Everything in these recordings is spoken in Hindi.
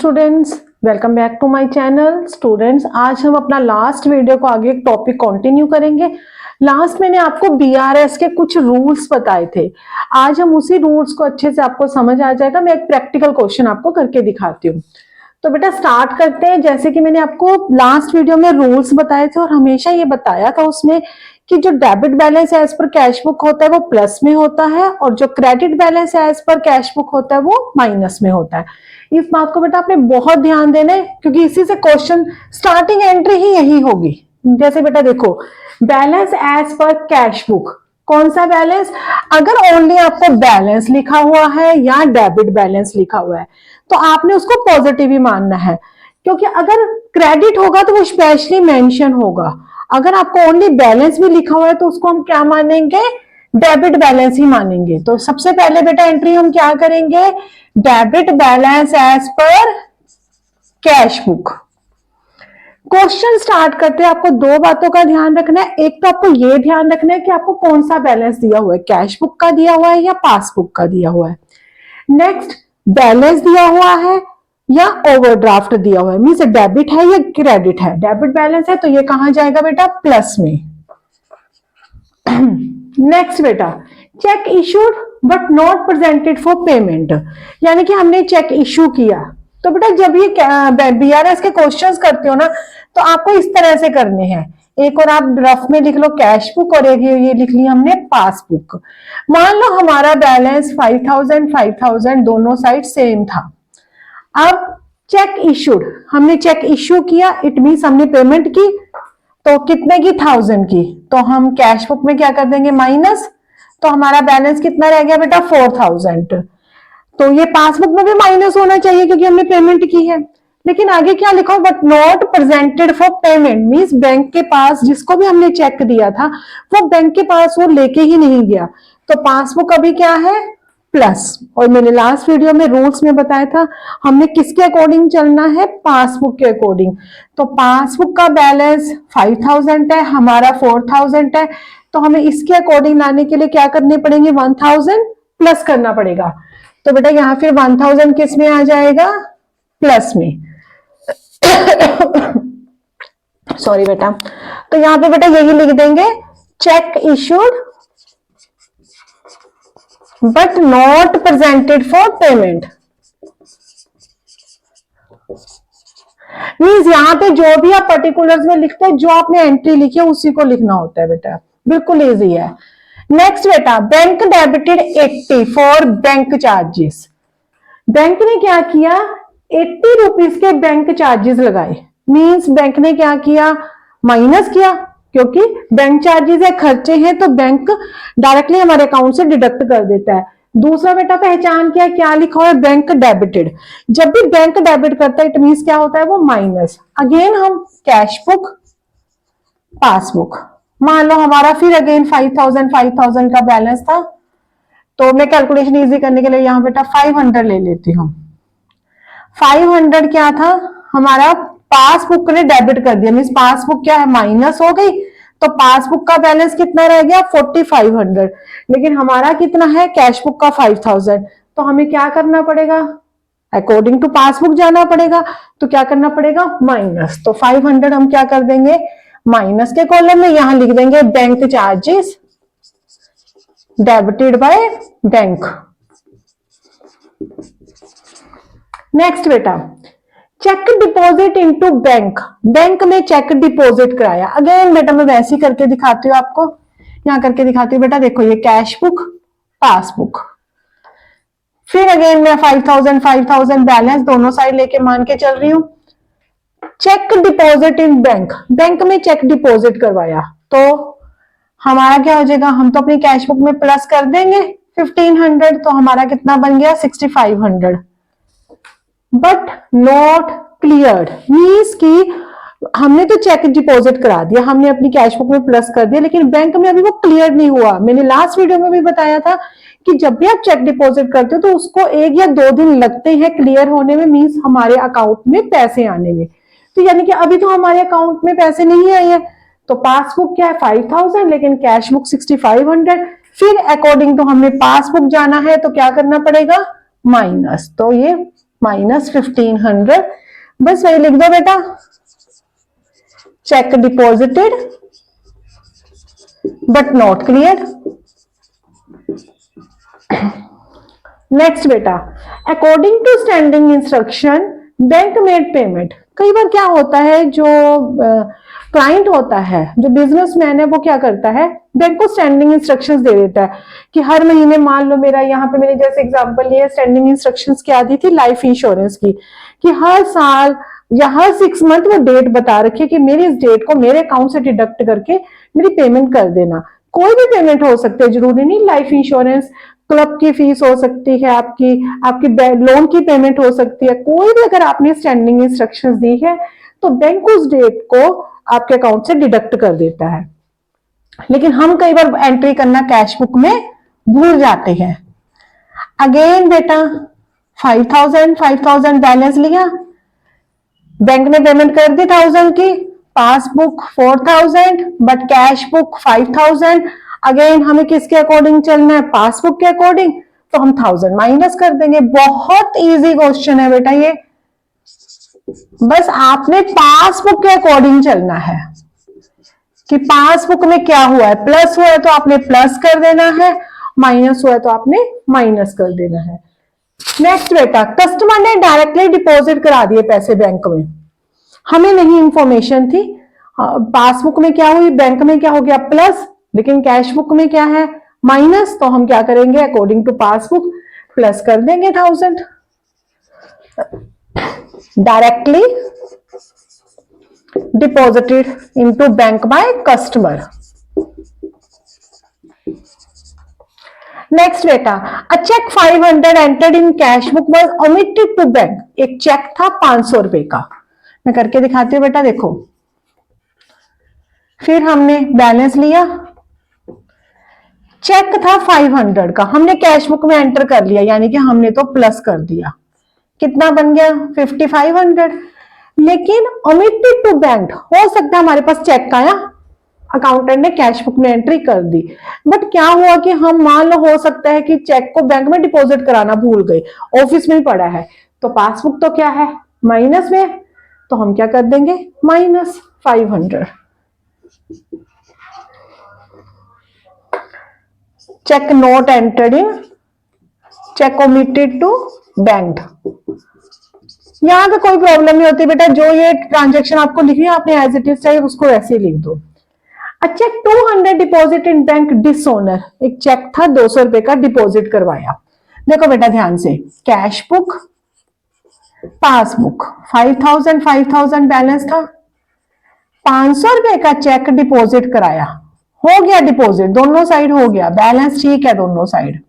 Students, welcome back to my channel. Students, आज हम अपना लास्ट वीडियो को आगे एक टॉपिक कंटिन्यू करेंगे। लास्ट मैंने आपको बीआरएस के कुछ रूल्स बताए थे। आज हम उसी रूल्स को अच्छे से आपको समझ आ जाएगा। मैं एक प्रैक्टिकल क्वेश्चन आपको करके दिखाती हूँ। तो बेटा स्टार्ट करते हैं। जैसे कि मैंने आपको लास्ट वीडियो में रूल्स बताए थे और हमेशा ये बताया था उसमें कि जो debit balance as per cash book होता है वो प्लस में होता है और जो credit balance as per cash book होता है वो माइनस में होता है। इस बात को बेटा आपने बहुत ध्यान देना है क्योंकि इसी से क्वेश्चन स्टार्टिंग एंट्री ही यही होगी। जैसे बेटा देखो, balance as per cash book, कौन सा बैलेंस? अगर ओनली आपको बैलेंस लिखा हुआ है या डेबिट बैलेंस लिखा हुआ है तो आपने उसको पॉजिटिव ही मानना है, क्योंकि अगर क्रेडिट होगा तो वो स्पेशली मेंशन होगा। अगर आपको ओनली बैलेंस भी लिखा हुआ है तो उसको हम क्या मानेंगे? डेबिट बैलेंस ही मानेंगे। तो सबसे पहले बेटा एंट्री हम क्या करेंगे? Debit balance as per cash book. Question start करते हैं। आपको दो बातों का ध्यान रखना है। एक तो आपको यह ध्यान रखना है कि आपको कौन सा बैलेंस दिया हुआ है, कैश बुक का दिया हुआ है या पासबुक का दिया हुआ है। नेक्स्ट, बैलेंस दिया हुआ है या ओवरड्राफ्ट दिया हुआ है, मीन्स डेबिट है या क्रेडिट है। डेबिट बैलेंस है तो ये कहां जाएगा बेटा? प्लस में। नेक्स्ट बेटा, check issued but not presented for payment, यानी कि हमने चेक इशू किया। तो बेटा जब ये बीआरएस के क्वेश्चंस करते हो ना तो आपको इस तरह से करने हैं। एक और आप रफ में लिख लो कैश बुक और एक ये लिख लिया हमने पासबुक। मान लो हमारा बैलेंस 5000 दोनों साइड सेम था। अब चेक इशूड, हमने चेक इशू किया, इट मीन्स हमने पेमेंट की। तो कितने की? 1000 की। तो हम कैश बुक में क्या कर देंगे? माइनस। तो हमारा बैलेंस कितना रह गया बेटा? 4000। तो ये पासबुक में भी माइनस होना चाहिए क्योंकि हमने पेमेंट की है। लेकिन आगे क्या लिखा? But not presented for payment, means bank के पास जिसको भी हमने चेक दिया था वो बैंक के पास वो लेके ही नहीं गया। तो पासबुक अभी क्या है? प्लस। और मैंने लास्ट वीडियो में रूल्स में बताया था हमने किसके अकॉर्डिंग चलना है? पासबुक के अकॉर्डिंग। तो पासबुक का बैलेंस 5000 है, हमारा 4000 है, तो हमें इसके अकॉर्डिंग लाने के लिए क्या करने पड़ेंगे? 1000 प्लस करना पड़ेगा। तो बेटा यहां फिर 1000 किस में आ जाएगा? प्लस में। सॉरी बेटा, तो यहां पे बेटा यही लिख देंगे, check issued but not presented for payment. Means यहां पे जो भी आप पर्टिकुलर्स में लिखते हैं, जो आपने एंट्री लिखी है उसी को लिखना होता है बेटा, बिल्कुल इजी है। नेक्स्ट बेटा, bank debited 80 for bank charges. Bank ने क्या किया? 80 रुपीज के बैंक चार्जेस लगाए। मीन्स बैंक ने क्या किया? माइनस किया, क्योंकि बैंक चार्जेस है, खर्चे हैं, तो बैंक डायरेक्टली हमारे अकाउंट से डिडक्ट कर देता है। दूसरा बेटा पहचान किया, क्या लिखा हुआ है? Bank debited. जब भी बैंक डेबिट करता है इट मीन्स क्या होता है? वो माइनस। अगेन हम कैश बुक, पासबुक। मान लो हमारा फिर अगेन 5000 का बैलेंस था, तो मैं कैलकुलेशन इजी करने के लिए यहां बेटा 500 ले लेती हूँ। 500 क्या था? हमारा पासबुक ने डेबिट कर दिया, मीन्स पासबुक क्या है? माइनस हो गई। तो पासबुक का बैलेंस कितना रह गया? 4500। लेकिन हमारा कितना है? कैश बुक का 5000। तो हमें क्या करना पड़ेगा? अकॉर्डिंग टू पासबुक जाना पड़ेगा। तो क्या करना पड़ेगा? माइनस। तो 500 हम क्या कर देंगे? माइनस के कॉलम में यहां लिख देंगे bank charges debited by bank. Next बेटा, cheque deposit into bank. Bank में चेक डिपॉजिट कराया। अगेन बेटा मैं वैसे ही करके दिखाती हूँ आपको, यहां करके दिखाती हूँ बेटा। देखो ये कैश बुक, पासबुक, फिर अगेन मैं 5000 बैलेंस दोनों साइड लेके मान के चल रही हूं। Cheque deposit in bank, bank में चेक डिपॉजिट करवाया, तो हमारा क्या हो जाएगा? हम तो अपनी कैश बुक में प्लस कर देंगे 1500, तो हमारा कितना बन गया? 6500। बट नॉट क्लियर्ड, मीन्स की हमने तो चेक डिपॉजिट करा दिया, हमने अपनी कैश बुक में प्लस कर दिया, लेकिन बैंक में अभी वो क्लियर नहीं हुआ। मैंने लास्ट वीडियो में भी बताया था कि जब भी आप चेक डिपॉजिट करते हो तो उसको 1 या 2 दिन लगते हैं क्लियर होने में, मीन्स हमारे अकाउंट में पैसे आने में। तो यानी कि अभी तो हमारे अकाउंट में पैसे नहीं आए हैं। तो पासबुक क्या है? 5000, लेकिन कैश बुक 6500। फिर अकॉर्डिंग टू हमने पासबुक जाना है तो क्या करना पड़ेगा? माइनस। तो ये माइनस 1500, बस वही लिख दो बेटा, cheque deposited but not clear. Next बेटा, according to standing instruction bank made payment. कई बार क्या होता है, जो क्लाइंट होता है, जो बिजनेसमैन है, वो क्या करता है, बैंक को स्टैंडिंग इंस्ट्रक्शंस दे देता है कि हर महीने, मान लो मेरा यहाँ पे मैंने जैसे एग्जांपल लिया, स्टैंडिंग इंस्ट्रक्शंस क्या दी थी लाइफ इंश्योरेंस की, कि हर साल या हर 6 मंथ वो डेट बता रखी कि मेरी इस डेट को मेरे अकाउंट से डिडक्ट करके मेरी पेमेंट कर देना। कोई भी पेमेंट हो सकती है, जरूरी नहीं लाइफ इंश्योरेंस, क्लब की फीस हो सकती है, आपकी लोन की पेमेंट हो सकती है, कोई भी अगर आपने स्टैंडिंग इंस्ट्रक्शंस दी है तो बैंक उस डेट को आपके अकाउंट से डिडक्ट कर देता है। लेकिन हम कई बार एंट्री करना कैश बुक में भूल जाते हैं। अगेन बेटा 5000 बैलेंस लिया, बैंक ने पेमेंट कर दी 1000 की, passbook 4000 but cash book 5000। Again हमें किसके अकॉर्डिंग चलना है, पासबुक के अकॉर्डिंग, तो हम 1000 माइनस कर देंगे। बहुत इजी क्वेश्चन है बेटा ये, बस आपने पासबुक के अकॉर्डिंग चलना है कि पासबुक में क्या हुआ है, प्लस हुआ है तो आपने प्लस कर देना है, माइनस हुआ है तो आपने माइनस कर देना है। नेक्स्ट बेटा, कस्टमर ने डायरेक्टली डिपॉजिट करा दिए पैसे बैंक में, हमें नहीं इंफॉर्मेशन थी, पासबुक में क्या हुई, बैंक में क्या हो गया प्लस, लेकिन कैश बुक में क्या है माइनस, तो हम क्या करेंगे, अकॉर्डिंग टू पासबुक प्लस कर देंगे 1000 directly deposited into bank by customer. Next बेटा, a cheque 500 entered in cash book was omitted to bank. एक चेक था 500 रुपए का, मैं करके दिखाती हूँ बेटा, देखो। फिर हमने बैलेंस लिया, चेक था 500 का, हमने कैश बुक में एंटर कर लिया, यानी कि हमने तो प्लस कर दिया, कितना बन गया 5500। लेकिन ओमिटेड टू बैंक, हो सकता है हमारे पास चेक आया, अकाउंटेंट ने कैश बुक में एंट्री कर दी, बट क्या हुआ कि हम मान लो, हो सकता है कि चेक को बैंक में डिपॉजिट कराना भूल गए, ऑफिस में ही पड़ा है, तो पासबुक तो क्या है माइनस में, तो हम क्या कर देंगे minus 500। Cheque not entered in, cheque omitted to bank. यहां पे कोई प्रॉब्लम नहीं होती बेटा, जो ये ट्रांजेक्शन आपको लिखनी है आपने एज इट इज चाहिए उसको वैसे ही लिख दो। Check 200 deposit in bank dishonour, एक चेक था 200 रुपए का, डिपॉजिट करवाया। देखो बेटा ध्यान से, कैश बुक पासबुक 5000 बैलेंस था, 500 रुपए का चेक डिपॉजिट कराया, हो गया डिपॉजिट, दोनों साइड हो गया, बैलेंस ठीक है दोनों साइड।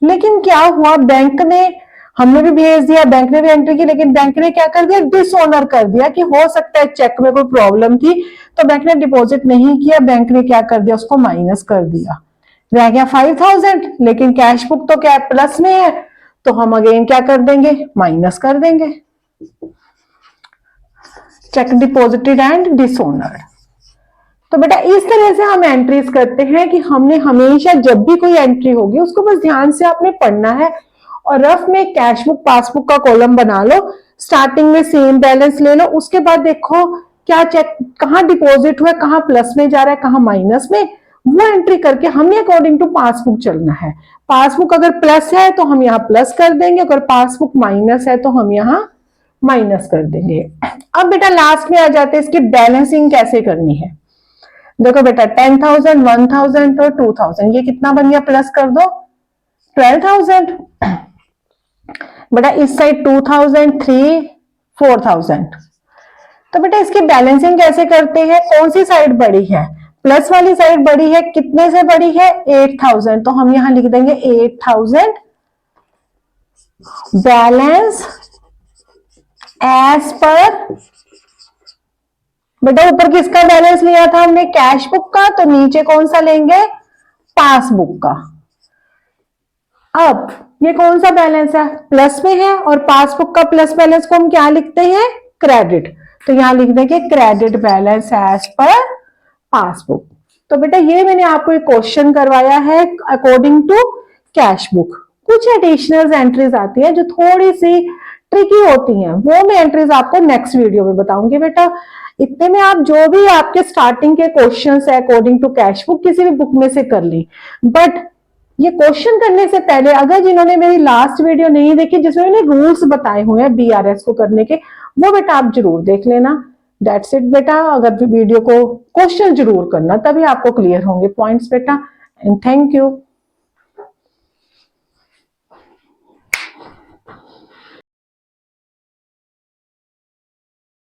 लेकिन क्या हुआ, बैंक ने, हमने भी भेज दिया, बैंक ने भी एंट्री की, लेकिन बैंक ने क्या कर दिया, डिसऑनर कर दिया, कि हो सकता है चेक में कोई प्रॉब्लम थी तो बैंक ने डिपॉजिट नहीं किया, बैंक ने क्या कर दिया, उसको माइनस कर दिया, रह गया 5000। लेकिन कैश बुक तो क्या प्लस में है, तो हम अगेन क्या कर देंगे, माइनस कर देंगे। Check deposited and dishonoured. तो बेटा इस तरह से हम एंट्रीज करते हैं कि हमने हमेशा जब भी कोई एंट्री होगी उसको बस ध्यान से आपने पढ़ना है, और रफ में कैश बुक पासबुक का कॉलम बना लो, स्टार्टिंग में सेम बैलेंस ले लो, उसके बाद देखो क्या चेक कहाँ डिपॉजिट हुआ, कहाँ प्लस में जा रहा है, कहाँ माइनस में, वो एंट्री करके हमने अकॉर्डिंग टू पासबुक चलना है। पासबुक अगर प्लस है तो हम यहाँ प्लस कर देंगे, अगर पासबुक माइनस है तो हम यहाँ माइनस कर देंगे। अब बेटा लास्ट में आ जाते हैं इसकी बैलेंसिंग कैसे करनी है। देखो बेटा 10,000, 1,000 तो 2,000, ये कितना बन गया, प्लस कर दो 12,000। बेटा इस साइड 2,000, 3, 4,000। तो बेटा इसकी बैलेंसिंग कैसे करते हैं, कौन सी साइड बड़ी है, प्लस वाली साइड बड़ी है, कितने से बड़ी है 8,000, तो हम यहां लिख देंगे 8,000 बैलेंस एज पर। बेटा ऊपर किसका बैलेंस लिया था हमने, कैश बुक का, तो नीचे कौन सा लेंगे, पासबुक का। अब ये कौन सा बैलेंस है, प्लस में है, और पासबुक का प्लस बैलेंस को हम क्या लिखते हैं, क्रेडिट, तो यहां लिख देंगे credit balance as per passbook. तो बेटा ये मैंने आपको एक क्वेश्चन करवाया है अकॉर्डिंग टू कैश बुक। कुछ एडिशनल एंट्रीज आती है जो थोड़ी सी ट्रिकी होती हैं, वो मैं एंट्रीज आपको नेक्स्ट वीडियो में बताऊंगी बेटा। इतने में आप जो भी आपके स्टार्टिंग के क्वेश्चंस है अकॉर्डिंग टू कैश बुक किसी भी बुक में से कर ली, बट ये क्वेश्चन करने से पहले अगर जिन्होंने मेरी लास्ट वीडियो नहीं देखी जिसमें मैंने रूल्स बताए हुए हैं बीआरएस को करने के, वो बेटा आप जरूर देख लेना। दैट्स इट बेटा। अगर वीडियो को क्वेश्चन जरूर करना, तभी आपको क्लियर होंगे पॉइंट्स बेटा। And thank you.